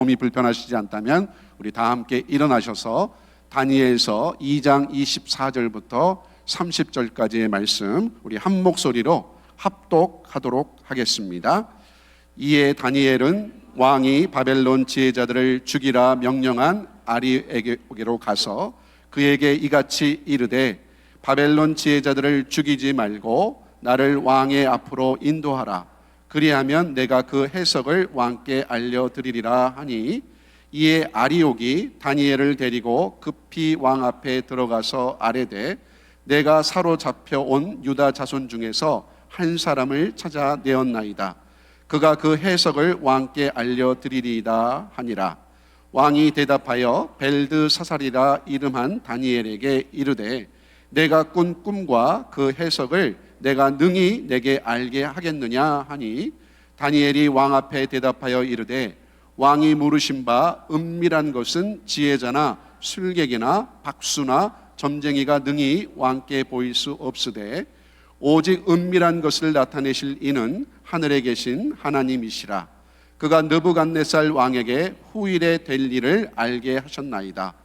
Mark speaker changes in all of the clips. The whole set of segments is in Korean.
Speaker 1: 몸이 불편하시지 않다면 우리 다 함께 일어나셔서 다니엘서 2장 24절부터 30절까지의 말씀 우리 한 목소리로 합독하도록 하겠습니다. 이에 다니엘은 왕이 바벨론 지혜자들을 죽이라 명령한 아리에게로 가서 그에게 이같이 이르되 바벨론 지혜자들을 죽이지 말고 나를 왕의 앞으로 인도하라. 그리하면 내가 그 해석을 왕께 알려드리리라 하니, 이에 아리옥이 다니엘을 데리고 급히 왕 앞에 들어가서 아뢰되 내가 사로잡혀 온 유다 자손 중에서 한 사람을 찾아내었나이다. 그가 그 해석을 왕께 알려드리리이다 하니라. 왕이 대답하여 벨드사살이라 이름한 다니엘에게 이르되 내가 꾼 꿈과 그 해석을 내가 능히 내게 알게 하겠느냐 하니, 다니엘이 왕 앞에 대답하여 이르되 왕이 물으신 바 은밀한 것은 지혜자나 술객이나 박수나 점쟁이가 능히 왕께 보일 수 없으되 오직 은밀한 것을 나타내실 이는 하늘에 계신 하나님이시라. 그가 느부갓네살 왕에게 후일에 될 일을 알게 하셨나이다.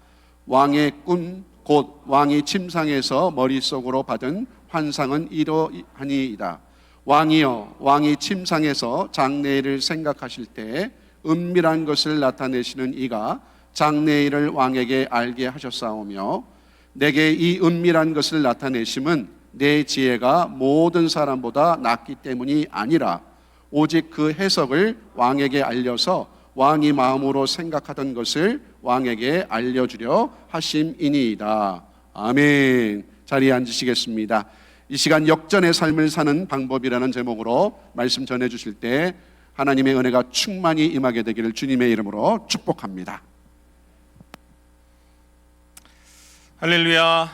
Speaker 1: 왕의 꿈 곧 왕이 침상에서 머릿속으로 받은 환상은 이러하니이다. 왕이여, 왕이 침상에서 장래일을 생각하실 때 은밀한 것을 나타내시는 이가 장래일을 왕에게 알게 하셨사오며, 내게 이 은밀한 것을 나타내심은 내 지혜가 모든 사람보다 낫기 때문이 아니라 오직 그 해석을 왕에게 알려서 왕이 마음으로 생각하던 것을 왕에게 알려주려 하심이니이다. 아멘. 자리에 앉으시겠습니다. 이 시간 역전의 삶을 사는 방법이라는 제목으로 말씀 전해주실 때 하나님의 은혜가 충만히 임하게 되기를 주님의 이름으로 축복합니다.
Speaker 2: 할렐루야.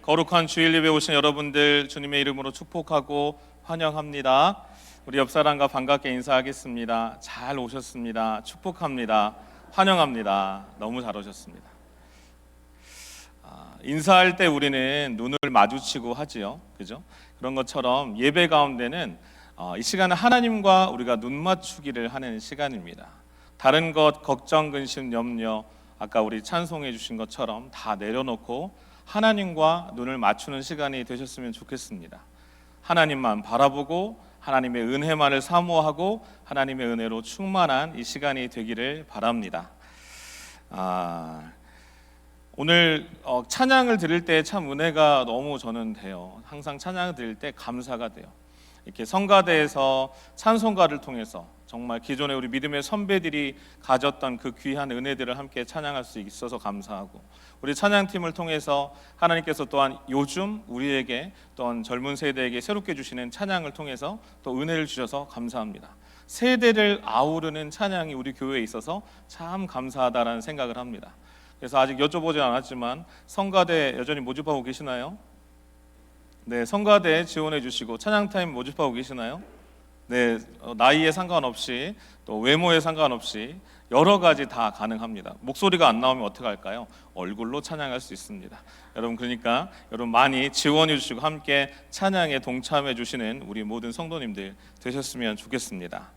Speaker 2: 거룩한 주일 예배 오신 여러분들 주님의 이름으로 축복하고 환영합니다. 우리 옆 사람과 반갑게 인사하겠습니다. 잘 오셨습니다. 축복합니다. 환영합니다. 너무 잘 오셨습니다. 인사할 때 우리는 눈을 마주치고 하지요, 그죠? 그런 것처럼 예배 가운데는 이 시간은 하나님과 우리가 눈 맞추기를 하는 시간입니다. 다른 것, 걱정, 근심, 염려, 아까 우리 찬송해 주신 것처럼 다 내려놓고 하나님과 눈을 맞추는 시간이 되셨으면 좋겠습니다. 하나님만 바라보고 하나님의 은혜만을 사모하고 하나님의 은혜로 충만한 이 시간이 되기를 바랍니다. 오늘 찬양을 드릴 때 참 은혜가 너무 저는 돼요. 항상 찬양을 드릴 때 감사가 돼요. 이렇게 성가대에서 찬송가를 통해서 정말 기존에 우리 믿음의 선배들이 가졌던 그 귀한 은혜들을 함께 찬양할 수 있어서 감사하고, 우리 찬양팀을 통해서 하나님께서 또한 요즘 우리에게 또한 젊은 세대에게 새롭게 주시는 찬양을 통해서 또 은혜를 주셔서 감사합니다. 세대를 아우르는 찬양이 우리 교회에 있어서 참 감사하다라는 생각을 합니다. 그래서 아직 여쭤보지 않았지만 성가대 여전히 모집하고 계시나요? 네, 성가대 지원해 주시고 찬양타임 모집하고 계시나요? 네, 나이에 상관없이 또 외모에 상관없이 여러 가지 다 가능합니다. 목소리가 안 나오면 어떻게 할까요? 얼굴로 찬양할 수 있습니다. 여러분, 그러니까 여러분 많이 지원해 주시고 함께 찬양에 동참해 주시는 우리 모든 성도님들 되셨으면 좋겠습니다.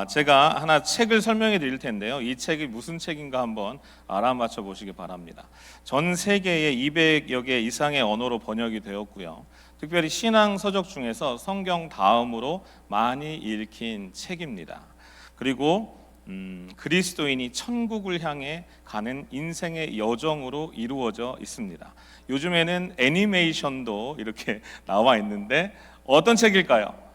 Speaker 2: 제가 하나 책을 설명해 드릴 텐데요. 이 책이 무슨 책인가 한번 알아맞혀 보시기 바랍니다. 전 세계에 200여 개 이상의 언어로 번역이 되었고요. 특별히 신앙 서적 중에서 성경 다음으로 많이 읽힌 책입니다. 그리고 그리스도인이 천국을 향해 가는 인생의 여정으로 이루어져 있습니다. 요즘에는 애니메이션도 이렇게 나와 있는데 어떤 책일까요?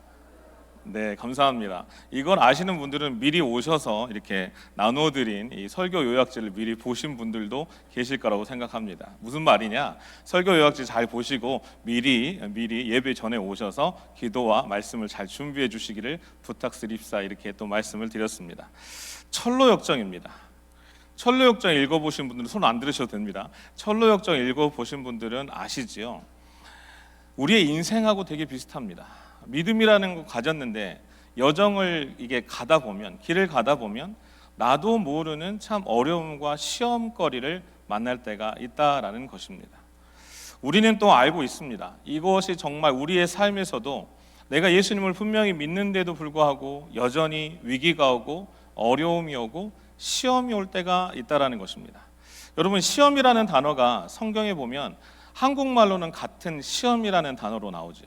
Speaker 2: 네, 감사합니다. 이걸 아시는 분들은 미리 오셔서 이렇게 나눠드린 이 설교 요약지를 미리 보신 분들도 계실 거라고 생각합니다. 무슨 말이냐? 설교 요약지 잘 보시고 미리 예배 전에 오셔서 기도와 말씀을 잘 준비해 주시기를 부탁드립사, 이렇게 또 말씀을 드렸습니다. 철로역정입니다. 철로역정 읽어보신 분들은 손 안 들으셔도 됩니다. 철로역정 읽어보신 분들은 아시지요? 우리의 인생하고 되게 비슷합니다. 믿음이라는 거 가졌는데 여정을 이게 가다 보면, 길을 가다 보면 나도 모르는 참 어려움과 시험거리를 만날 때가 있다라는 것입니다. 우리는 또 알고 있습니다. 이것이 정말 우리의 삶에서도 내가 예수님을 분명히 믿는데도 불구하고 여전히 위기가 오고 어려움이 오고 시험이 올 때가 있다라는 것입니다. 여러분, 시험이라는 단어가 성경에 보면 한국말로는 같은 시험이라는 단어로 나오죠.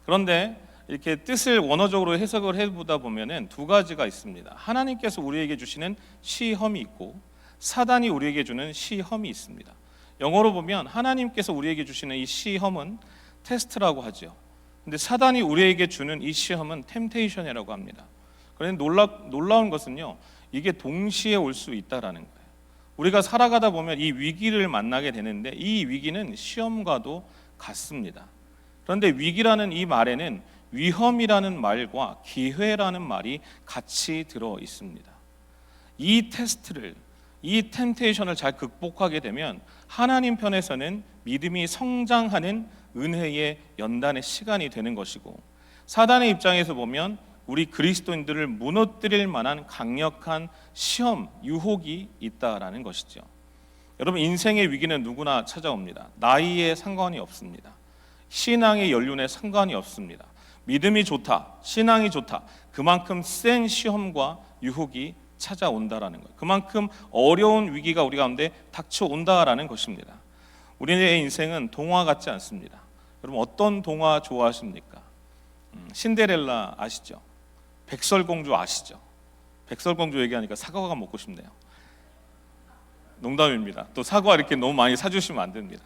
Speaker 2: 그런데 이렇게 뜻을 원어적으로 해석을 해보다 보면은 두 가지가 있습니다. 하나님께서 우리에게 주시는 시험이 있고 사단이 우리에게 주는 시험이 있습니다. 영어로 보면 하나님께서 우리에게 주시는 이 시험은 테스트라고 하죠. 근데 사단이 우리에게 주는 이 시험은 템테이션이라고 합니다. 그런데 놀라운 것은요, 이게 동시에 올 수 있다라는 거예요. 우리가 살아가다 보면 이 위기를 만나게 되는데 이 위기는 시험과도 같습니다. 그런데 위기라는 이 말에는 위험이라는 말과 기회라는 말이 같이 들어 있습니다. 이 테스트를, 이 템테이션을 잘 극복하게 되면 하나님 편에서는 믿음이 성장하는 은혜의 연단의 시간이 되는 것이고, 사단의 입장에서 보면 우리 그리스도인들을 무너뜨릴 만한 강력한 시험, 유혹이 있다라는 것이죠. 여러분, 인생의 위기는 누구나 찾아옵니다. 나이에 상관이 없습니다. 신앙의 연륜에 상관이 없습니다. 믿음이 좋다, 신앙이 좋다, 그만큼 센 시험과 유혹이 찾아온다라는 거예요. 그만큼 어려운 위기가 우리 가운데 닥쳐온다라는 것입니다. 우리의 인생은 동화 같지 않습니다. 여러분, 어떤 동화 좋아하십니까? 신데렐라 아시죠? 백설공주 아시죠? 백설공주 얘기하니까 사과가 먹고 싶네요. 농담입니다. 또 사과 이렇게 너무 많이 사주시면 안 됩니다.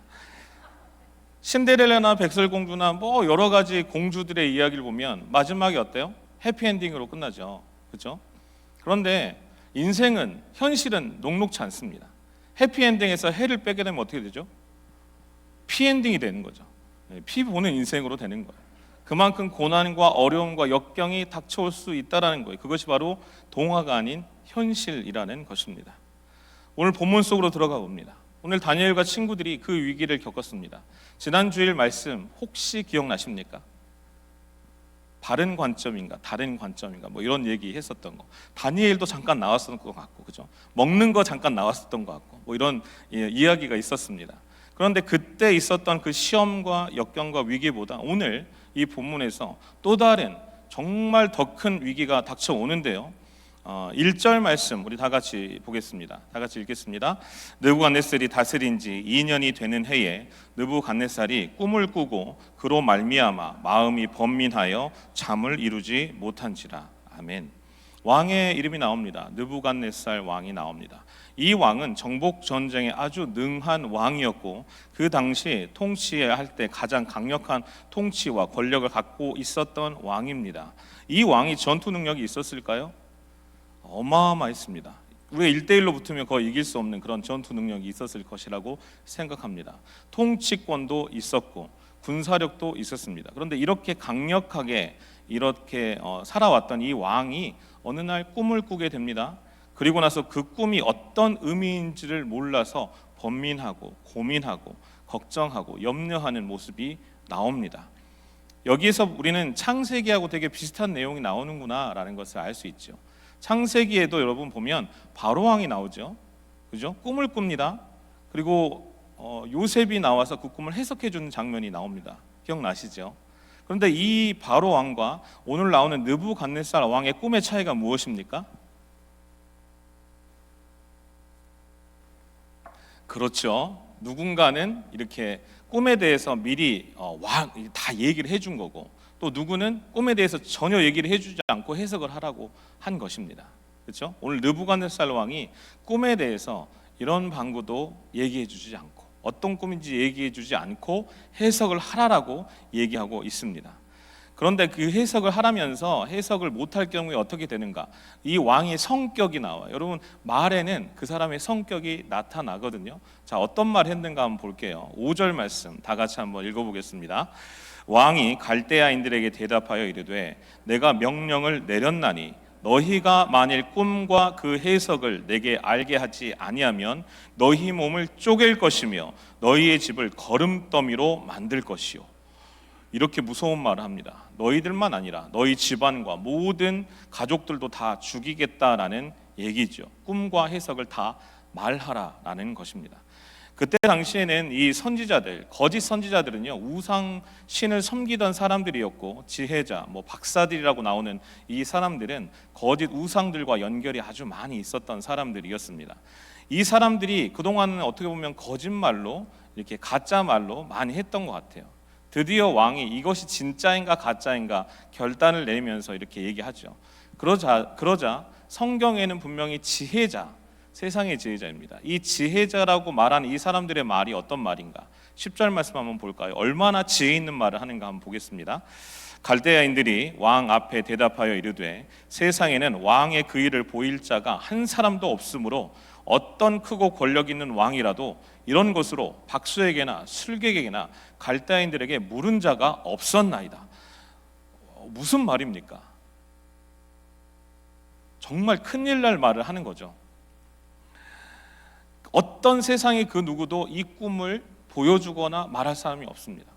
Speaker 2: 신데렐라나 백설공주나 뭐 여러 가지 공주들의 이야기를 보면 마지막이 어때요? 해피엔딩으로 끝나죠. 그렇죠? 그런데 인생은, 현실은 녹록치 않습니다. 해피엔딩에서 해를 빼게 되면 어떻게 되죠? 피엔딩이 되는 거죠. 피 보는 인생으로 되는 거예요. 그만큼 고난과 어려움과 역경이 닥쳐올 수 있다는 거예요. 그것이 바로 동화가 아닌 현실이라는 것입니다. 오늘 본문 속으로 들어가 봅니다. 오늘 다니엘과 친구들이 그 위기를 겪었습니다. 지난 주일 말씀 혹시 기억나십니까? 바른 관점인가 다른 관점인가 뭐 이런 얘기 했었던 거. 다니엘도 잠깐 나왔었던 것 같고, 그죠? 먹는 거 잠깐 나왔었던 것 같고, 뭐 이런 이야기가 있었습니다. 그런데 그때 있었던 그 시험과 역경과 위기보다 오늘 이 본문에서 또 다른 정말 더 큰 위기가 닥쳐오는데요. 1절 말씀 우리 다 같이 보겠습니다. 다 같이 읽겠습니다. 느부갓네살이 다스린 지 2년이 되는 해에 느부갓네살이 꿈을 꾸고 그로 말미암아 마음이 번민하여 잠을 이루지 못한지라. 아멘. 왕의 이름이 나옵니다. 느부갓네살 왕이 나옵니다. 이 왕은 정복 전쟁에 아주 능한 왕이었고 그 당시 통치할 때 가장 강력한 통치와 권력을 갖고 있었던 왕입니다. 이 왕이 전투 능력이 있었을까요? 어마어마했습니다. 우리가 1대1로 붙으면 거의 이길 수 없는 그런 전투 능력이 있었을 것이라고 생각합니다. 통치권도 있었고 군사력도 있었습니다. 그런데 이렇게 강력하게 이렇게 살아왔던 이 왕이 어느 날 꿈을 꾸게 됩니다. 그리고 나서 그 꿈이 어떤 의미인지를 몰라서 번민하고 고민하고 걱정하고 염려하는 모습이 나옵니다. 여기에서 우리는 창세기하고 되게 비슷한 내용이 나오는구나라는 것을 알 수 있죠. 창세기에도 여러분 보면 바로왕이 나오죠. 그죠? 꿈을 꿉니다. 그리고 요셉이 나와서 그 꿈을 해석해 주는 장면이 나옵니다. 기억나시죠? 그런데 이 바로왕과 오늘 나오는 느부갓네살 왕의 꿈의 차이가 무엇입니까? 그렇죠. 누군가는 이렇게 꿈에 대해서 미리 다 얘기를 해준 거고, 또 누구는 꿈에 대해서 전혀 얘기를 해주지 않고 해석을 하라고 한 것입니다. 그렇죠? 오늘 느부갓네살 왕이 꿈에 대해서 이런 방구도 얘기해주지 않고, 어떤 꿈인지 얘기해주지 않고 해석을 하라라고 얘기하고 있습니다. 그런데 그 해석을 하라면서 해석을 못할 경우에 어떻게 되는가? 이 왕의 성격이 나와요. 여러분, 말에는 그 사람의 성격이 나타나거든요. 자, 어떤 말 했는가 한번 볼게요. 5절 말씀 다 같이 한번 읽어보겠습니다. 왕이 갈대아인들에게 대답하여 이르되 내가 명령을 내렸나니 너희가 만일 꿈과 그 해석을 내게 알게 하지 아니하면 너희 몸을 쪼갤 것이며 너희의 집을 거름더미로 만들 것이요. 이렇게 무서운 말을 합니다. 너희들만 아니라 너희 집안과 모든 가족들도 다 죽이겠다라는 얘기죠. 꿈과 해석을 다 말하라라는 것입니다. 그때 당시에는 이 선지자들, 거짓 선지자들은요, 우상 신을 섬기던 사람들이었고, 지혜자, 박사들이라고 나오는 이 사람들은 거짓 우상들과 연결이 아주 많이 있었던 사람들이었습니다. 이 사람들이 그동안은 어떻게 보면 거짓말로, 이렇게 가짜 말로 많이 했던 것 같아요. 드디어 왕이 이것이 진짜인가 가짜인가 결단을 내리면서 이렇게 얘기하죠. 그러자 성경에는 분명히 지혜자, 세상의 지혜자입니다. 이 지혜자라고 말하는 이 사람들의 말이 어떤 말인가? 10절 말씀 한번 볼까요? 얼마나 지혜 있는 말을 하는가 한번 보겠습니다. 갈대아인들이 왕 앞에 대답하여 이르되 세상에는 왕의 그 일을 보일 자가 한 사람도 없으므로 어떤 크고 권력 있는 왕이라도 이런 것으로 박수에게나 술객에게나 갈대아인들에게 물은 자가 없었나이다. 무슨 말입니까? 정말 큰일 날 말을 하는 거죠. 어떤 세상의 그 누구도 이 꿈을 보여주거나 말할 사람이 없습니다.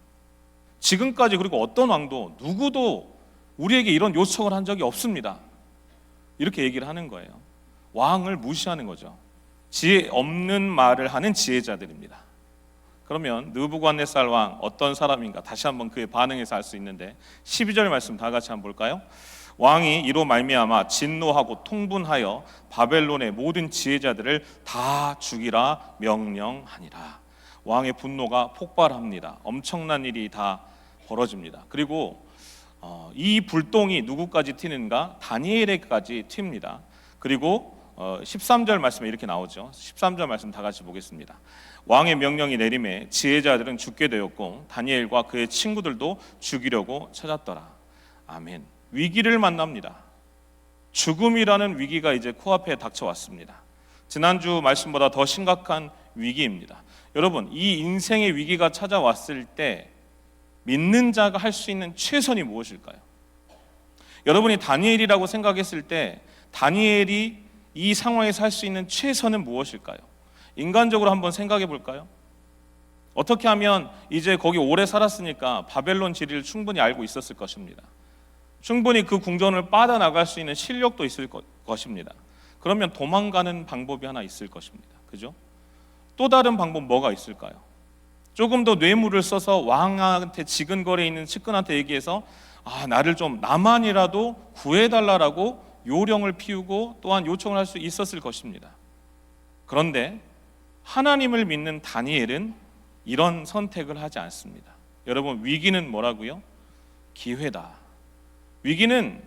Speaker 2: 지금까지 그리고 어떤 왕도 누구도 우리에게 이런 요청을 한 적이 없습니다. 이렇게 얘기를 하는 거예요. 왕을 무시하는 거죠. 지혜 없는 말을 하는 지혜자들입니다. 그러면 느부갓네살 왕 어떤 사람인가 다시 한번 그의 반응에서 알 수 있는데 12절 말씀 다 같이 한번 볼까요? 왕이 이로 말미암아 진노하고 통분하여 바벨론의 모든 지혜자들을 다 죽이라 명령하니라. 왕의 분노가 폭발합니다. 엄청난 일이 다 벌어집니다. 그리고 이 불똥이 누구까지 튀는가? 다니엘에까지 튑니다. 그리고 13절 말씀에 이렇게 나오죠. 13절 말씀 다 같이 보겠습니다. 왕의 명령이 내림에 지혜자들은 죽게 되었고 다니엘과 그의 친구들도 죽이려고 찾았더라. 아멘. 위기를 만납니다. 죽음이라는 위기가 이제 코앞에 닥쳐왔습니다. 지난주 말씀보다 더 심각한 위기입니다. 여러분, 이 인생의 위기가 찾아왔을 때 믿는 자가 할 수 있는 최선이 무엇일까요? 여러분이 다니엘이라고 생각했을 때 다니엘이 이 상황에서 할 수 있는 최선은 무엇일까요? 인간적으로 한번 생각해 볼까요? 어떻게 하면 이제 거기 오래 살았으니까 바벨론 지리를 충분히 알고 있었을 것입니다. 충분히 그 궁전을 빠져나갈 수 있는 실력도 있을 것입니다. 그러면 도망가는 방법이 하나 있을 것입니다. 그죠? 또 다른 방법 뭐가 있을까요? 조금 더 뇌물을 써서 왕한테 지근거리에 있는 측근한테 얘기해서 나를 좀 나만이라도 구해달라고 요령을 피우고 또한 요청을 할 수 있었을 것입니다. 그런데 하나님을 믿는 다니엘은 이런 선택을 하지 않습니다. 여러분, 위기는 뭐라고요? 기회다. 위기는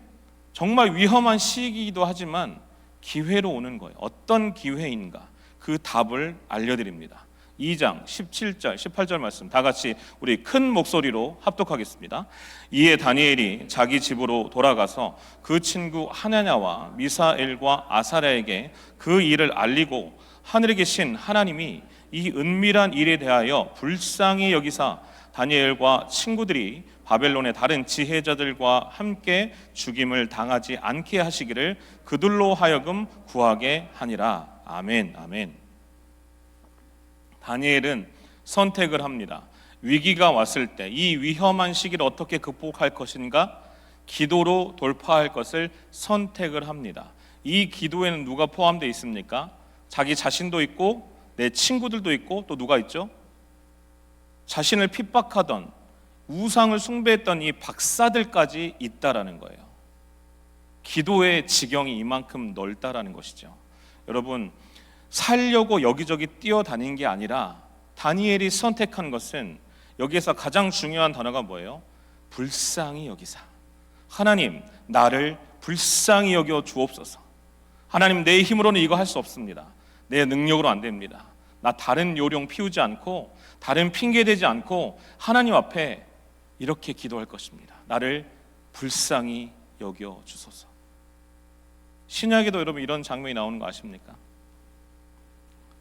Speaker 2: 정말 위험한 시기이기도 하지만 기회로 오는 거예요. 어떤 기회인가? 그 답을 알려드립니다. 2장 17절, 18절 말씀 다 같이 우리 큰 목소리로 합독하겠습니다. 이에 다니엘이 자기 집으로 돌아가서 그 친구 하나냐와 미사엘과 아사랴에게 그 일을 알리고 하늘에 계신 하나님이 이 은밀한 일에 대하여 불쌍히 여기사 다니엘과 친구들이 바벨론의 다른 지혜자들과 함께 죽임을 당하지 않게 하시기를 그들로 하여금 구하게 하니라. 아멘, 아멘. 다니엘은 선택을 합니다. 위기가 왔을 때 이 위험한 시기를 어떻게 극복할 것인가? 기도로 돌파할 것을 선택을 합니다. 이 기도에는 누가 포함되어 있습니까? 자기 자신도 있고 내 친구들도 있고 또 누가 있죠? 자신을 핍박하던 우상을 숭배했던 이 박사들까지 있다라는 거예요. 기도의 지경이 이만큼 넓다라는 것이죠. 여러분, 살려고 여기저기 뛰어다닌 게 아니라 다니엘이 선택한 것은 여기에서 가장 중요한 단어가 뭐예요? 불쌍히 여기사. 하나님, 나를 불쌍히 여겨 주옵소서. 하나님, 내 힘으로는 이거 할 수 없습니다. 내 능력으로 안 됩니다. 나 다른 요령 피우지 않고 다른 핑계 대지 않고 하나님 앞에 이렇게 기도할 것입니다. 나를 불쌍히 여겨 주소서. 신약에도 여러분 이런 장면이 나오는 거 아십니까?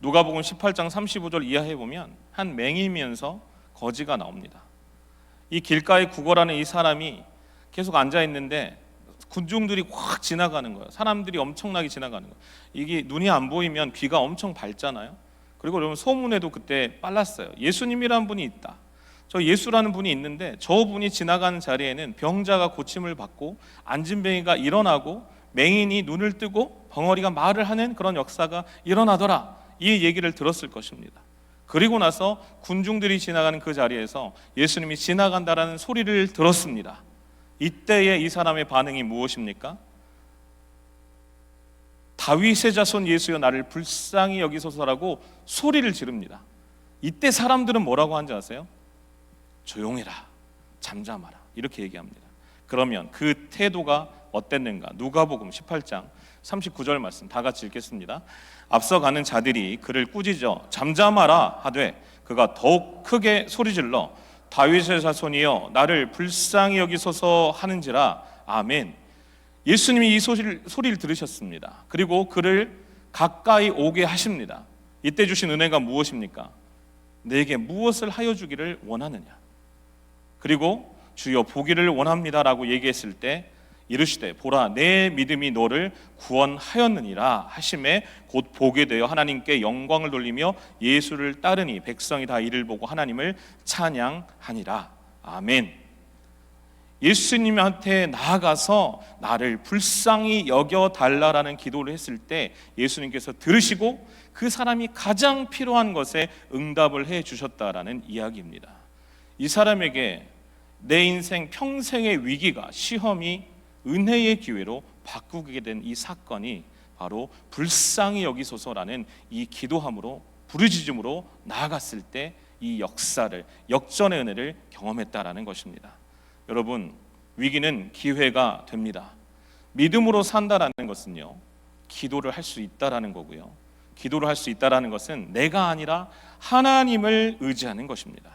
Speaker 2: 누가복음 18장 35절 이하에 보면 한 맹인이면서 거지가 나옵니다. 이 길가에 구걸하는 이 사람이 계속 앉아 있는데 군중들이 확 지나가는 거예요. 사람들이 엄청나게 지나가는 거예요. 이게 눈이 안 보이면 귀가 엄청 밝잖아요. 그리고 여러분 소문에도 그때 빨랐어요. 예수님이라는 분이 있다. 저 예수라는 분이 있는데 저 분이 지나가는 자리에는 병자가 고침을 받고 앉은 병이가 일어나고 맹인이 눈을 뜨고 벙어리가 말을 하는 그런 역사가 일어나더라. 이 얘기를 들었을 것입니다. 그리고 나서 군중들이 지나가는 그 자리에서 예수님이 지나간다라는 소리를 들었습니다. 이때의 이 사람의 반응이 무엇입니까? 다윗의 자손 예수여 나를 불쌍히 여기소서라고 소리를 지릅니다. 이때 사람들은 뭐라고 하는지 아세요? 조용해라, 잠잠하라, 이렇게 얘기합니다. 그러면 그 태도가 어땠는가? 누가복음 18장 39절 말씀 다 같이 읽겠습니다. 앞서가는 자들이 그를 꾸짖어 잠잠하라 하되 그가 더욱 크게 소리질러 다윗의 자손이여 나를 불쌍히 여기소서 하는지라. 아멘. 예수님이 이 소리를 들으셨습니다. 그리고 그를 가까이 오게 하십니다. 이때 주신 은혜가 무엇입니까? 내게 무엇을 하여 주기를 원하느냐? 그리고 주여 보기를 원합니다라고 얘기했을 때 이르시되 보라 내 믿음이 너를 구원하였느니라 하심에 곧 보게 되어 하나님께 영광을 돌리며 예수를 따르니 백성이 다 이를 보고 하나님을 찬양하니라. 아멘. 예수님한테 나아가서 나를 불쌍히 여겨달라라는 기도를 했을 때 예수님께서 들으시고 그 사람이 가장 필요한 것에 응답을 해 주셨다라는 이야기입니다. 이 사람에게 내 인생 평생의 위기가, 시험이 은혜의 기회로 바꾸게 된 이 사건이 바로 불쌍히 여기소서라는 이 기도함으로, 부르짖음으로 나아갔을 때 이 역사를, 역전의 은혜를 경험했다라는 것입니다. 여러분, 위기는 기회가 됩니다. 믿음으로 산다라는 것은요, 기도를 할 수 있다라는 거고요. 기도를 할 수 있다라는 것은 내가 아니라 하나님을 의지하는 것입니다.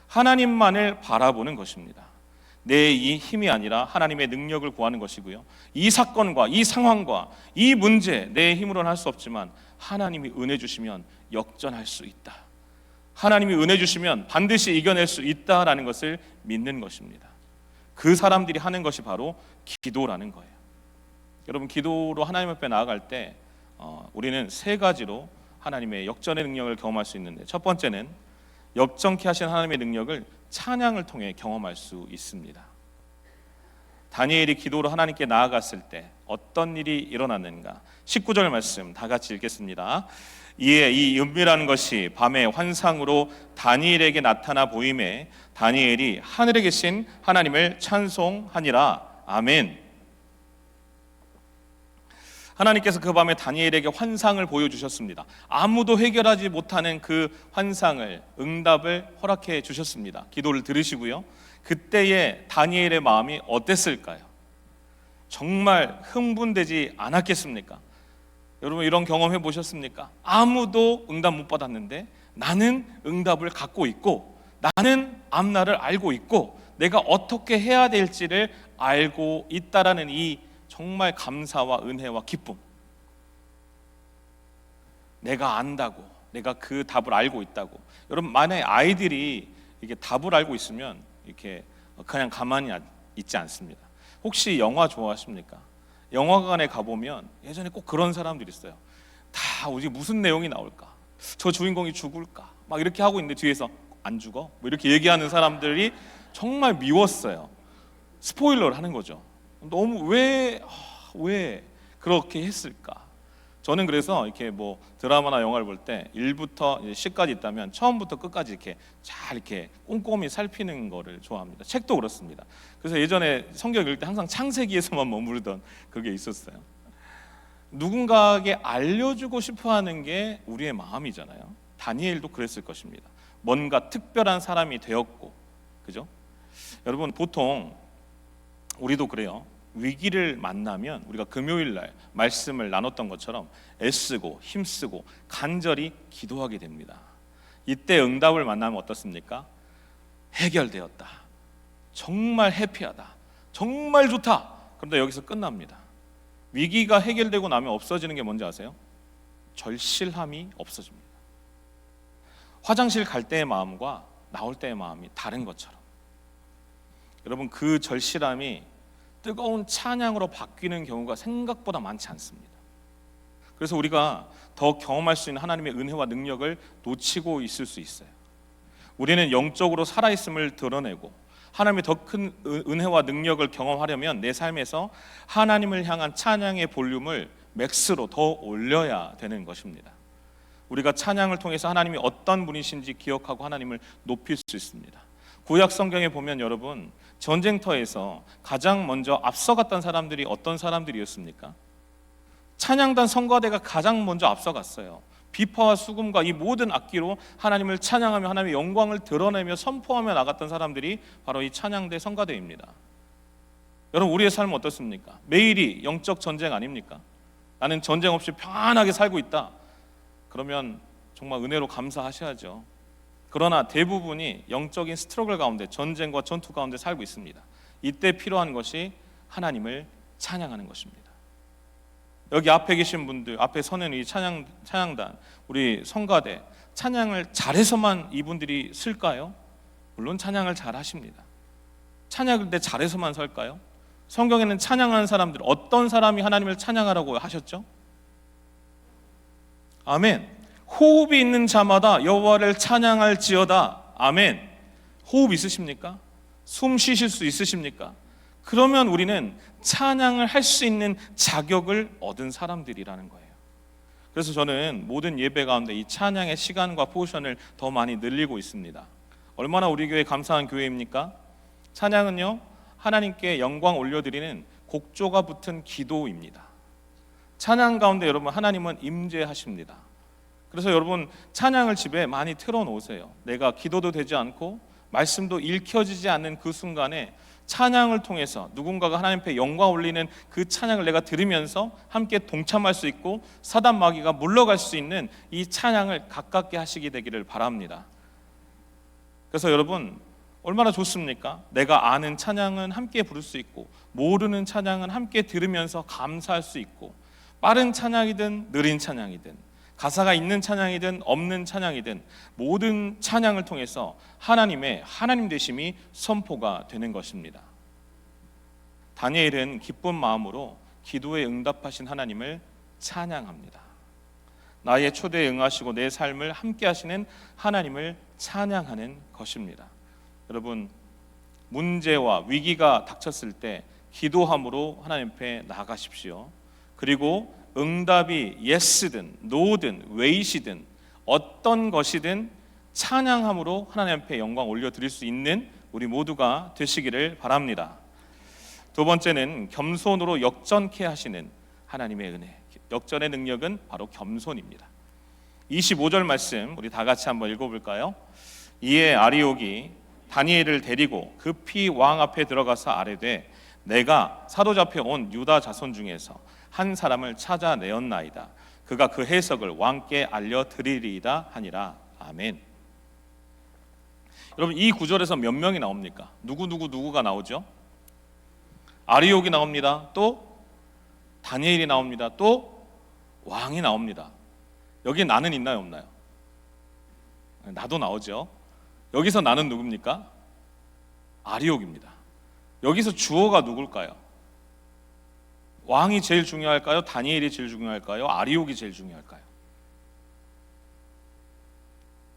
Speaker 2: 하나님만을 바라보는 것입니다. 내 이 힘이 아니라 하나님의 능력을 구하는 것이고요. 이 사건과 이 상황과 이 문제 내 힘으로는 할 수 없지만 하나님이 은혜 주시면 역전할 수 있다. 하나님이 은혜 주시면 반드시 이겨낼 수 있다라는 것을 믿는 것입니다. 그 사람들이 하는 것이 바로 기도라는 거예요. 여러분, 기도로 하나님 앞에 나아갈 때 우리는 세 가지로 하나님의 역전의 능력을 경험할 수 있는데, 첫 번째는 역전케 하신 하나님의 능력을 찬양을 통해 경험할 수 있습니다. 다니엘이 기도로 하나님께 나아갔을 때 어떤 일이 일어났는가? 19절 말씀 다 같이 읽겠습니다. 이에 이 은밀한 것이 밤의 환상으로 다니엘에게 나타나 보임에 다니엘이 하늘에 계신 하나님을 찬송하니라. 아멘. 하나님께서 그 밤에 다니엘에게 환상을 보여주셨습니다. 아무도 해결하지 못하는 그 환상을, 응답을 허락해 주셨습니다. 기도를 들으시고요. 그때의 다니엘의 마음이 어땠을까요? 정말 흥분되지 않았겠습니까? 여러분, 이런 경험 해보셨습니까? 아무도 응답 못 받았는데 나는 응답을 갖고 있고, 나는 앞날을 알고 있고, 내가 어떻게 해야 될지를 알고 있다라는 이 정말 감사와 은혜와 기쁨. 내가 안다고, 내가 그 답을 알고 있다고. 여러분, 만약에 아이들이 이게 답을 알고 있으면 이렇게 그냥 가만히 있지 않습니다. 혹시 영화 좋아하십니까? 영화관에 가보면 예전에 꼭 그런 사람들이 있어요. 다 어디 무슨 내용이 나올까? 저 주인공이 죽을까? 막 이렇게 하고 있는데 뒤에서 안 죽어? 뭐 이렇게 얘기하는 사람들이 정말 미웠어요. 스포일러를 하는 거죠. 너무 왜 그렇게 했을까? 저는 그래서 이렇게 뭐 드라마나 영화를 볼 때 1부터 10까지 있다면 처음부터 끝까지 이렇게 잘 이렇게 꼼꼼히 살피는 거를 좋아합니다. 책도 그렇습니다. 그래서 예전에 성경 읽을 때 항상 창세기에서만 머무르던 그게 있었어요. 누군가에게 알려주고 싶어하는 게 우리의 마음이잖아요. 다니엘도 그랬을 것입니다. 뭔가 특별한 사람이 되었고, 그죠? 여러분, 보통 우리도 그래요. 위기를 만나면 우리가 금요일 날 말씀을 나눴던 것처럼 애쓰고 힘쓰고 간절히 기도하게 됩니다. 이때 응답을 만나면 어떻습니까? 해결되었다. 정말 해피하다. 정말 좋다. 그런데 여기서 끝납니다. 위기가 해결되고 나면 없어지는 게 뭔지 아세요? 절실함이 없어집니다. 화장실 갈 때의 마음과 나올 때의 마음이 다른 것처럼, 여러분, 그 절실함이 뜨거운 찬양으로 바뀌는 경우가 생각보다 많지 않습니다. 그래서 우리가 더 경험할 수 있는 하나님의 은혜와 능력을 놓치고 있을 수 있어요. 우리는 영적으로 살아있음을 드러내고 하나님의 더 큰 은혜와 능력을 경험하려면 내 삶에서 하나님을 향한 찬양의 볼륨을 맥스로 더 올려야 되는 것입니다. 우리가 찬양을 통해서 하나님이 어떤 분이신지 기억하고 하나님을 높일 수 있습니다. 구약 성경에 보면 여러분, 전쟁터에서 가장 먼저 앞서갔던 사람들이 어떤 사람들이었습니까? 찬양단 성가대가 가장 먼저 앞서갔어요. 비파와 수금과 이 모든 악기로 하나님을 찬양하며 하나님의 영광을 드러내며 선포하며 나갔던 사람들이 바로 이 찬양대 성가대입니다. 여러분, 우리의 삶은 어떻습니까? 매일이 영적 전쟁 아닙니까? 나는 전쟁 없이 편안하게 살고 있다. 그러면 정말 은혜로 감사하셔야죠. 그러나 대부분이 영적인 스트러글 가운데, 전쟁과 전투 가운데 살고 있습니다. 이때 필요한 것이 하나님을 찬양하는 것입니다. 여기 앞에 계신 분들, 앞에 서는 이 찬양단, 우리 성가대, 찬양을 잘해서만 이분들이 쓸까요? 물론 찬양을 잘 하십니다. 찬양을 때 잘해서만 설까요? 성경에는 찬양하는 사람들, 어떤 사람이 하나님을 찬양하라고 하셨죠? 아멘. 호흡이 있는 자마다 여호와를 찬양할지어다. 아멘. 호흡 있으십니까? 숨 쉬실 수 있으십니까? 그러면 우리는 찬양을 할 수 있는 자격을 얻은 사람들이라는 거예요. 그래서 저는 모든 예배 가운데 이 찬양의 시간과 포션을 더 많이 늘리고 있습니다. 얼마나 우리 교회 감사한 교회입니까? 찬양은요, 하나님께 영광 올려드리는 곡조가 붙은 기도입니다. 찬양 가운데 여러분, 하나님은 임재하십니다. 그래서 여러분, 찬양을 집에 많이 틀어놓으세요. 내가 기도도 되지 않고 말씀도 읽혀지지 않는 그 순간에 찬양을 통해서 누군가가 하나님 앞에 영광 올리는 그 찬양을 내가 들으면서 함께 동참할 수 있고 사단 마귀가 물러갈 수 있는 이 찬양을 가깝게 하시게 되기를 바랍니다. 그래서 여러분, 얼마나 좋습니까? 내가 아는 찬양은 함께 부를 수 있고 모르는 찬양은 함께 들으면서 감사할 수 있고, 빠른 찬양이든 느린 찬양이든 가사가 있는 찬양이든 없는 찬양이든 모든 찬양을 통해서 하나님의 하나님 되심이 선포가 되는 것입니다. 다니엘은 기쁜 마음으로 기도에 응답하신 하나님을 찬양합니다. 나의 초대에 응하시고 내 삶을 함께 하시는 하나님을 찬양하는 것입니다. 여러분, 문제와 위기가 닥쳤을 때 기도함으로 하나님 앞에 나아가십시오. 그리고 응답이 예스든 노든 웨이시든 어떤 것이든 찬양함으로 하나님 앞에 영광 올려드릴 수 있는 우리 모두가 되시기를 바랍니다. 두 번째는 겸손으로 역전케 하시는 하나님의 은혜. 역전의 능력은 바로 겸손입니다. 25절 말씀 우리 다 같이 한번 읽어볼까요? 이에 아리옥이 다니엘을 데리고 급히 왕 앞에 들어가서 아뢰되 내가 사로잡혀 온 유다 자손 중에서 한 사람을 찾아내었나이다. 그가 그 해석을 왕께 알려드리리이다 하니라. 아멘. 여러분, 이 구절에서 몇 명이 나옵니까? 누구가 나오죠? 아리옥이 나옵니다. 또 다니엘이 나옵니다. 또 왕이 나옵니다. 여기 나는 있나요, 없나요? 나도 나오죠. 여기서 나는 누굽니까? 아리옥입니다. 여기서 주어가 누굴까요? 왕이 제일 중요할까요? 다니엘이 제일 중요할까요? 아리옥이 제일 중요할까요?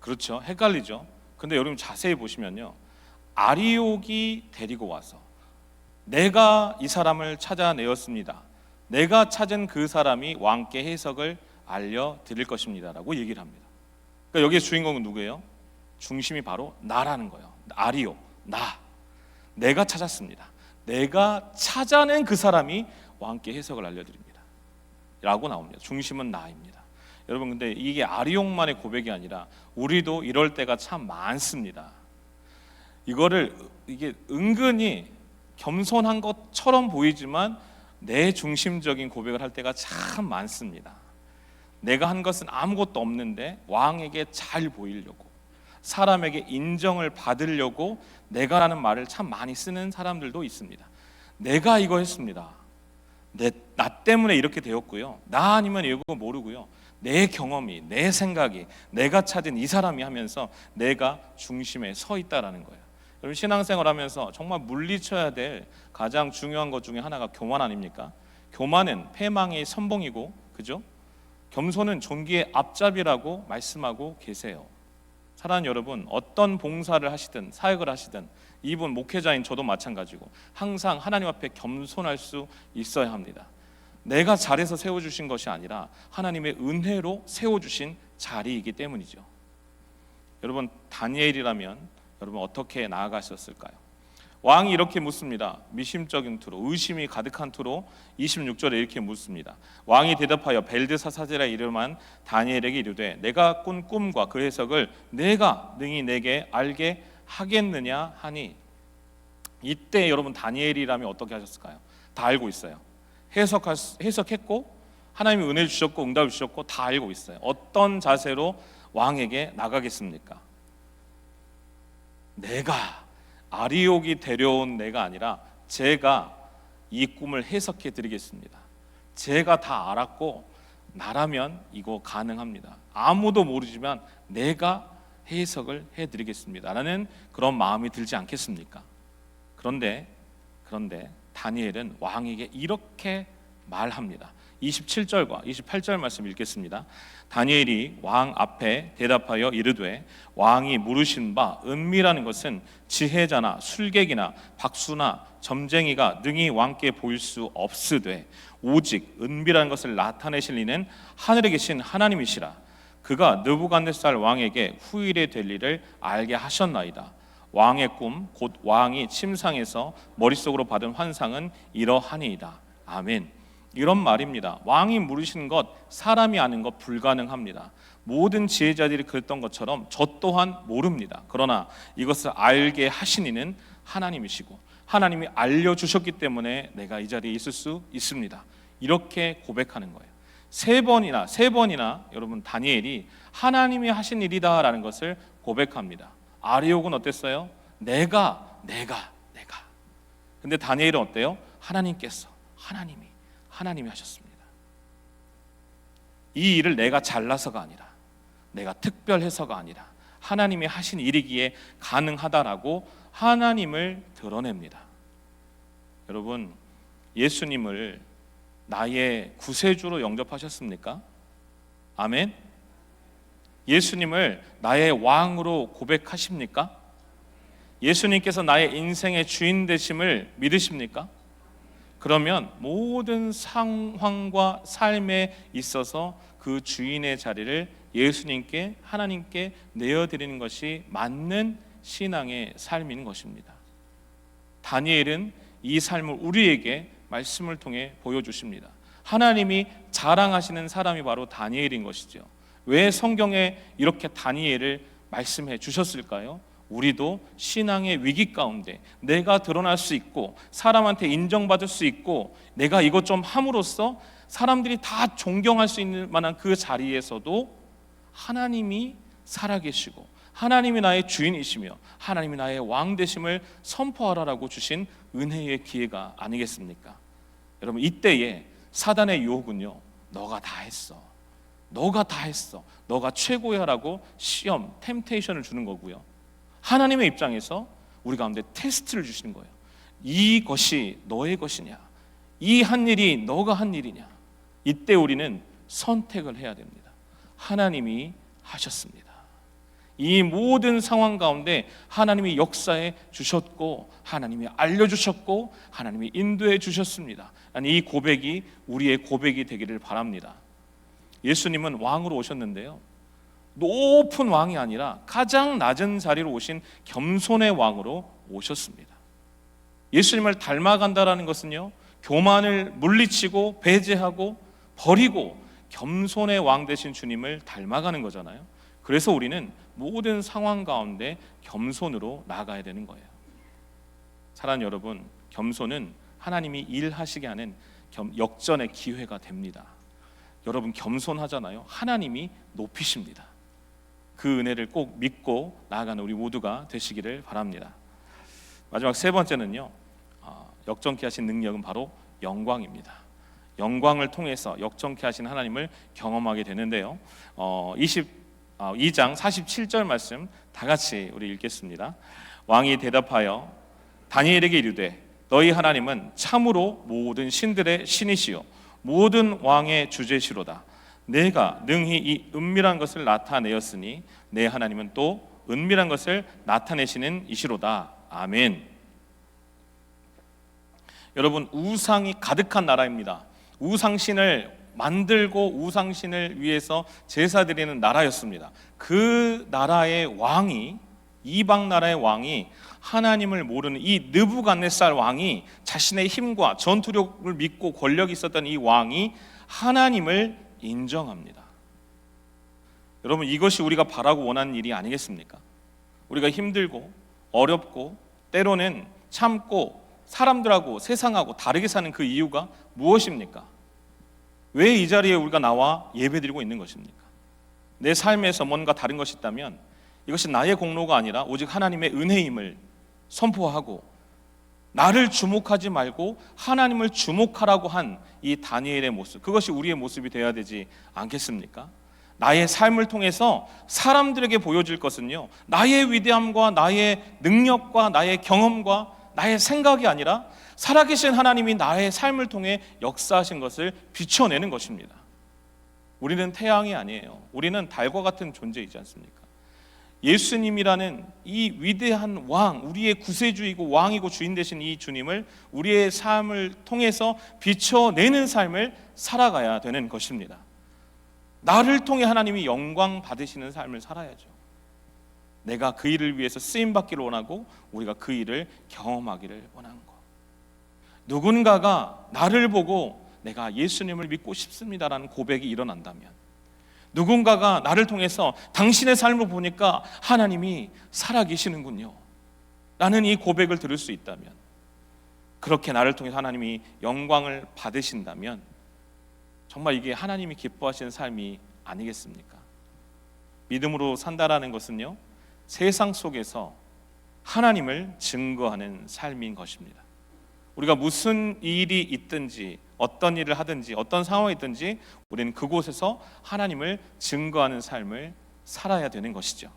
Speaker 2: 그렇죠. 헷갈리죠. 근데 여러분 자세히 보시면요, 아리옥이 데리고 와서 내가 이 사람을 찾아내었습니다. 내가 찾은 그 사람이 왕께 해석을 알려드릴 것입니다 라고 얘기를 합니다. 그러니까 여기에 주인공은 누구예요? 중심이 바로 나라는 거예요. 아리옥, 내가 찾았습니다. 내가 찾아낸 그 사람이 왕께 해석을 알려드립니다 라고 나옵니다. 중심은 나입니다. 여러분, 근데 이게 아리옥만의 고백이 아니라 우리도 이럴 때가 참 많습니다. 이게 은근히 겸손한 것처럼 보이지만 내 중심적인 고백을 할 때가 참 많습니다. 내가 한 것은 아무것도 없는데 왕에게 잘 보이려고, 사람에게 인정을 받으려고 내가라는 말을 참 많이 쓰는 사람들도 있습니다. 내가 이거 했습니다. 나 때문에 이렇게 되었고요. 나 아니면 이거 모르고요. 내 경험이, 내 생각이, 내가 찾은 이 사람이 하면서 내가 중심에 서 있다라는 거예요. 여러분, 신앙생활 하면서 정말 물리쳐야 될 가장 중요한 것 중에 하나가 교만 아닙니까? 교만은 패망의 선봉이고, 그죠? 겸손은 존귀의 앞잡이라고 말씀하고 계세요. 사랑하는 여러분, 어떤 봉사를 하시든 사역을 하시든 이분 목회자인 저도 마찬가지고 항상 하나님 앞에 겸손할 수 있어야 합니다. 내가 잘해서 세워주신 것이 아니라 하나님의 은혜로 세워주신 자리이기 때문이죠. 여러분, 다니엘이라면 여러분 어떻게 나아가셨을까요? 왕이 이렇게 묻습니다. 미심적인 투로, 의심이 가득한 투로 26절에 이렇게 묻습니다. 왕이 대답하여 벨드사사제라 이름한 다니엘에게 이르되 내가 꾼 꿈과 그 해석을 내가 능히 내게 알게 하겠느냐 하니, 이때 여러분 다니엘이라면 어떻게 하셨을까요? 다 알고 있어요. 해석했고 하나님이 은혜 주셨고 응답을 주셨고 다 알고 있어요. 어떤 자세로 왕에게 나가겠습니까? 내가 아리옥이 데려온 내가 아니라 제가 이 꿈을 해석해 드리겠습니다. 제가 다 알았고 나라면 이거 가능합니다. 아무도 모르지만 내가 해석을 해 드리겠습니다 라는 그런 마음이 들지 않겠습니까? 그런데 다니엘은 왕에게 이렇게 말합니다. 27절과 28절 말씀 읽겠습니다. 다니엘이 왕 앞에 대답하여 이르되 왕이 물으신 바 은미라는 것은 지혜자나 술객이나 박수나 점쟁이가 능히 왕께 보일 수 없으되 오직 은미라는 것을 나타내실 이는 하늘에 계신 하나님이시라. 그가 느부갓네살 왕에게 후일에 될 일을 알게 하셨나이다. 왕의 꿈 곧 왕이 침상에서 머릿속으로 받은 환상은 이러하니이다. 아멘. 이런 말입니다. 왕이 물으시는 것, 사람이 아는 것 불가능합니다. 모든 지혜자들이 그랬던 것처럼 저 또한 모릅니다. 그러나 이것을 알게 하신 이는 하나님이시고 하나님이 알려주셨기 때문에 내가 이 자리에 있을 수 있습니다. 이렇게 고백하는 거예요. 세 번이나 여러분 다니엘이 하나님이 하신 일이다라는 것을 고백합니다. 아리옥은 어땠어요? 내가. 근데 다니엘은 어때요? 하나님께서, 하나님이 하셨습니다. 이 일을 내가 잘나서가 아니라, 내가 특별해서가 아니라 하나님이 하신 일이기에 가능하다라고 하나님을 드러냅니다. 여러분, 예수님을 나의 구세주로 영접하셨습니까? 아멘. 예수님을 나의 왕으로 고백하십니까? 예수님께서 나의 인생의 주인 되심을 믿으십니까? 그러면 모든 상황과 삶에 있어서 그 주인의 자리를 예수님께, 하나님께 내어드리는 것이 맞는 신앙의 삶인 것입니다. 다니엘은 이 삶을 우리에게 말씀을 통해 보여주십니다. 하나님이 자랑하시는 사람이 바로 다니엘인 것이죠. 왜 성경에 이렇게 다니엘을 말씀해 주셨을까요? 우리도 신앙의 위기 가운데 내가 드러날 수 있고 사람한테 인정받을 수 있고 내가 이것 좀 함으로써 사람들이 다 존경할 수 있는 만한 그 자리에서도 하나님이 살아계시고 하나님이 나의 주인이시며 하나님이 나의 왕 되심을 선포하라라고 주신 은혜의 기회가 아니겠습니까? 여러분, 이때에 사단의 유혹은요, 너가 다 했어, 너가 최고야라고 시험, 템테이션을 주는 거고요. 하나님의 입장에서 우리 가운데 테스트를 주시는 거예요. 이것이 너의 것이냐, 이 한 일이 너가 한 일이냐. 이때 우리는 선택을 해야 됩니다. 하나님이 하셨습니다. 이 모든 상황 가운데 하나님이 역사해 주셨고 하나님이 알려주셨고 하나님이 인도해 주셨습니다. 이 고백이 우리의 고백이 되기를 바랍니다. 예수님은 왕으로 오셨는데요, 높은 왕이 아니라 가장 낮은 자리로 오신 겸손의 왕으로 오셨습니다. 예수님을 닮아간다라는 것은요, 교만을 물리치고 배제하고 버리고 겸손의 왕 되신 주님을 닮아가는 거잖아요. 그래서 우리는 모든 상황 가운데 겸손으로 나아가야 되는 거예요. 사랑하는 여러분, 겸손은 하나님이 일하시게 하는 역전의 기회가 됩니다. 여러분, 겸손하잖아요. 하나님이 높이십니다. 그 은혜를 꼭 믿고 나아가는 우리 모두가 되시기를 바랍니다. 마지막 세 번째는요, 역전케 하신 능력은 바로 영광입니다. 영광을 통해서 역전케 하신 하나님을 경험하게 되는데요. 2장 47절 말씀 다 같이 우리 읽겠습니다. 왕이 대답하여 다니엘에게 이르되 너희 하나님은 참으로 모든 신들의 신이시요 모든 왕의 주제시로다. 내가 능히 이 은밀한 것을 나타내었으니 내 하나님은 또 은밀한 것을 나타내시는 이시로다. 아멘. 여러분, 우상이 가득한 나라입니다. 우상신을 만들고 우상신을 위해서 제사 드리는 나라였습니다. 그 나라의 왕이, 이방 나라의 왕이, 하나님을 모르는 이 느부갓네살 왕이, 자신의 힘과 전투력을 믿고 권력이 있었던 이 왕이 하나님을 인정합니다. 여러분, 이것이 우리가 바라고 원하는 일이 아니겠습니까? 우리가 힘들고 어렵고 때로는 참고 사람들하고 세상하고 다르게 사는 그 이유가 무엇입니까? 왜 이 자리에 우리가 나와 예배드리고 있는 것입니까? 내 삶에서 뭔가 다른 것이 있다면 이것이 나의 공로가 아니라 오직 하나님의 은혜임을 선포하고, 나를 주목하지 말고 하나님을 주목하라고 한 이 다니엘의 모습, 그것이 우리의 모습이 되어야 되지 않겠습니까? 나의 삶을 통해서 사람들에게 보여줄 것은요, 나의 위대함과 나의 능력과 나의 경험과 나의 생각이 아니라 살아계신 하나님이 나의 삶을 통해 역사하신 것을 비춰내는 것입니다. 우리는 태양이 아니에요. 우리는 달과 같은 존재이지 않습니까? 예수님이라는 이 위대한 왕, 우리의 구세주이고 왕이고 주인 되신 이 주님을 우리의 삶을 통해서 비춰내는 삶을 살아가야 되는 것입니다. 나를 통해 하나님이 영광 받으시는 삶을 살아야죠. 내가 그 일을 위해서 쓰임받기를 원하고 우리가 그 일을 경험하기를 원하는 것. 누군가가 나를 보고 내가 예수님을 믿고 싶습니다라는 고백이 일어난다면, 누군가가 나를 통해서 당신의 삶을 보니까 하나님이 살아계시는군요 라는 이 고백을 들을 수 있다면, 그렇게 나를 통해서 하나님이 영광을 받으신다면 정말 이게 하나님이 기뻐하시는 삶이 아니겠습니까? 믿음으로 산다라는 것은요, 세상 속에서 하나님을 증거하는 삶인 것입니다. 우리가 무슨 일이 있든지 어떤 일을 하든지 어떤 상황이 있든지 우리는 그곳에서 하나님을 증거하는 삶을 살아야 되는 것이죠.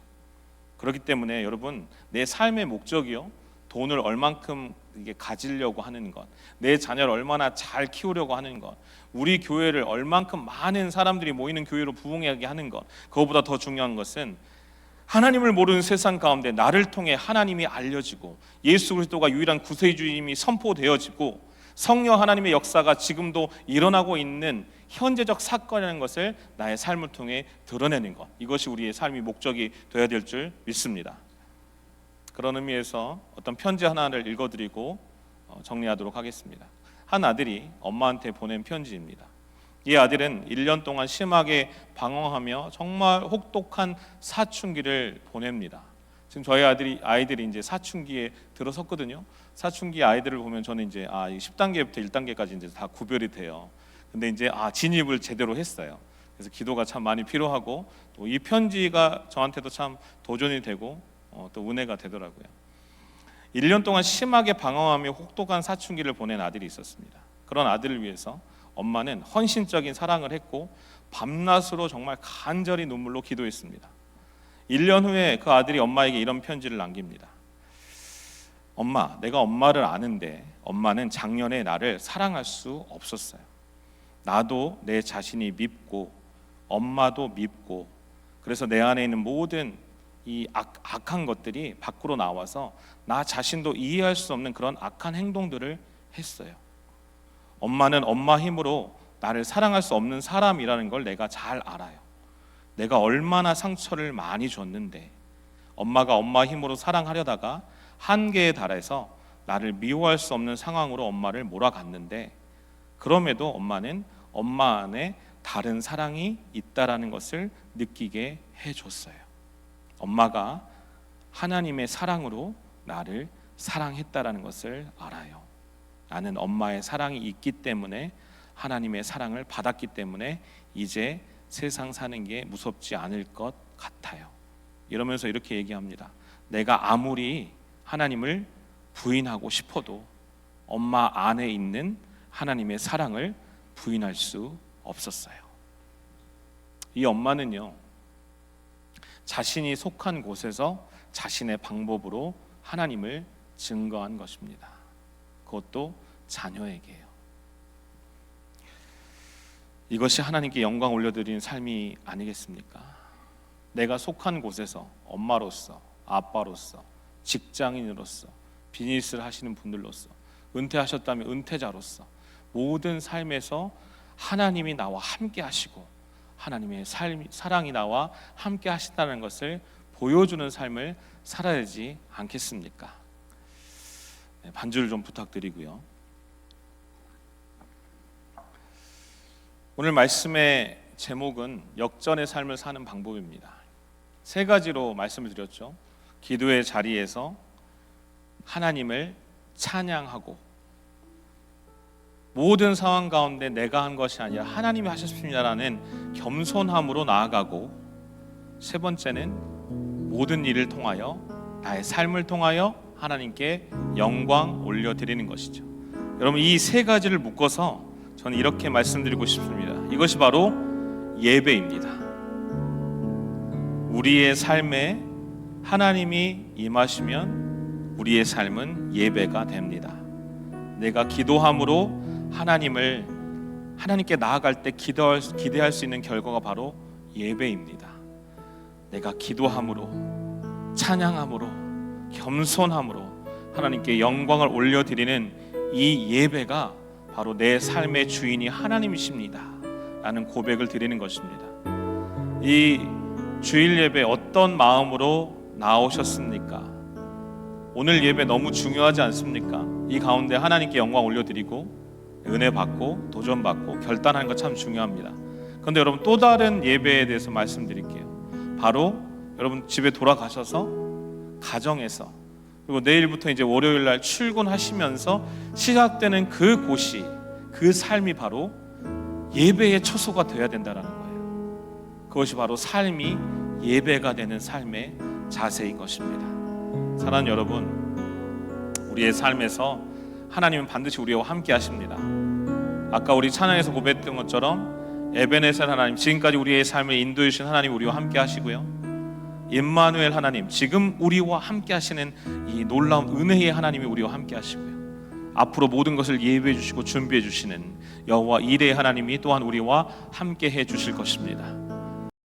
Speaker 2: 그렇기 때문에 여러분, 내 삶의 목적이요, 돈을 얼만큼 이게 가지려고 하는 것, 내 자녀를 얼마나 잘 키우려고 하는 것, 우리 교회를 얼만큼 많은 사람들이 모이는 교회로 부흥하게 하는 것, 그것보다 더 중요한 것은 하나님을 모르는 세상 가운데 나를 통해 하나님이 알려지고 예수 그리스도가 유일한 구세주님이 선포되어지고 성령 하나님의 역사가 지금도 일어나고 있는 현재적 사건이라는 것을 나의 삶을 통해 드러내는 것, 이것이 우리의 삶의 목적이 되어야 될 줄 믿습니다. 그런 의미에서 어떤 편지 하나를 읽어드리고 정리하도록 하겠습니다. 한 아들이 엄마한테 보낸 편지입니다. 이 아들은 1년 동안 심하게 방황하며 정말 혹독한 사춘기를 보냅니다. 지금 저희 아이들이 이제 사춘기에 들어섰거든요. 사춘기 아이들을 보면 저는 이제 10단계부터 1단계까지 이제 다 구별이 돼요. 근데 이제 진입을 제대로 했어요. 그래서 기도가 참 많이 필요하고, 또 이 편지가 저한테도 참 도전이 되고 또 은혜가 되더라고요. 1년 동안 심하게 방황하며 혹독한 사춘기를 보낸 아들이 있었습니다. 그런 아들을 위해서 엄마는 헌신적인 사랑을 했고 밤낮으로 정말 간절히 눈물로 기도했습니다. 1년 후에 그 아들이 엄마에게 이런 편지를 남깁니다. 엄마, 내가 엄마를 아는데 엄마는 작년에 나를 사랑할 수 없었어요. 나도 내 자신이 밉고 엄마도 밉고, 그래서 내 안에 있는 모든 이 악한 것들이 밖으로 나와서 나 자신도 이해할 수 없는 그런 악한 행동들을 했어요. 엄마는 엄마 힘으로 나를 사랑할 수 없는 사람이라는 걸 내가 잘 알아요. 내가 얼마나 상처를 많이 줬는데 엄마가 엄마 힘으로 사랑하려다가 한계에 달해서 나를 미워할 수 없는 상황으로 엄마를 몰아갔는데, 그럼에도 엄마는 엄마 안에 다른 사랑이 있다라는 것을 느끼게 해줬어요. 엄마가 하나님의 사랑으로 나를 사랑했다라는 것을 알아요. 나는 엄마의 사랑이 있기 때문에, 하나님의 사랑을 받았기 때문에 이제 세상 사는 게 무섭지 않을 것 같아요. 이러면서 이렇게 얘기합니다. 내가 아무리 하나님을 부인하고 싶어도 엄마 안에 있는 하나님의 사랑을 부인할 수 없었어요. 이 엄마는요, 자신이 속한 곳에서 자신의 방법으로 하나님을 증거한 것입니다. 그것도 자녀에게요. 이것이 하나님께 영광 올려드리는 삶이 아니겠습니까? 내가 속한 곳에서 엄마로서, 아빠로서, 직장인으로서, 비즈니스를 하시는 분들로서, 은퇴하셨다면 은퇴자로서 모든 삶에서 하나님이 나와 함께 하시고 하나님의 사랑이 나와 함께 하신다는 것을 보여주는 삶을 살아야 되지 않겠습니까? 네, 반주를 좀 부탁드리고요. 오늘 말씀의 제목은 역전의 삶을 사는 방법입니다. 세 가지로 말씀을 드렸죠. 기도의 자리에서 하나님을 찬양하고, 모든 상황 가운데 내가 한 것이 아니라 하나님이 하셨습니다라는 겸손함으로 나아가고, 세 번째는 모든 일을 통하여, 나의 삶을 통하여 하나님께 영광 올려드리는 것이죠. 여러분, 이 세 가지를 묶어서 저는 이렇게 말씀드리고 싶습니다. 이것이 바로 예배입니다. 우리의 삶에 하나님이 임하시면 우리의 삶은 예배가 됩니다. 내가 기도함으로 하나님께 나아갈 때 기대할 수 있는 결과가 바로 예배입니다. 내가 기도함으로, 찬양함으로, 겸손함으로 하나님께 영광을 올려드리는 이 예배가 바로 내 삶의 주인이 하나님이십니다 라는 고백을 드리는 것입니다. 이 주일 예배 어떤 마음으로 나오셨습니까? 오늘 예배 너무 중요하지 않습니까? 이 가운데 하나님께 영광 올려드리고 은혜 받고 도전 받고 결단하는 것 참 중요합니다. 그런데 여러분, 또 다른 예배에 대해서 말씀드릴게요. 바로 여러분 집에 돌아가셔서 가정에서, 그리고 내일부터 이제 월요일 날 출근하시면서 시작되는 그곳이, 그 삶이 바로 예배의 처소가 되어야 된다는 거예요. 그것이 바로 삶이 예배가 되는 삶의 자세인 것입니다. 사랑하는 여러분, 우리의 삶에서 하나님은 반드시 우리와 함께 하십니다. 아까 우리 찬양에서 고백했던 것처럼 에베네셀 하나님, 지금까지 우리의 삶을 인도해 주신 하나님 우리와 함께 하시고요, 임마누엘 하나님, 지금 우리와 함께 하시는 이 놀라운 은혜의 하나님이 우리와 함께 하시고요, 앞으로 모든 것을 예비해 주시고 준비해 주시는 여호와 이레의 하나님이 또한 우리와 함께 해 주실 것입니다.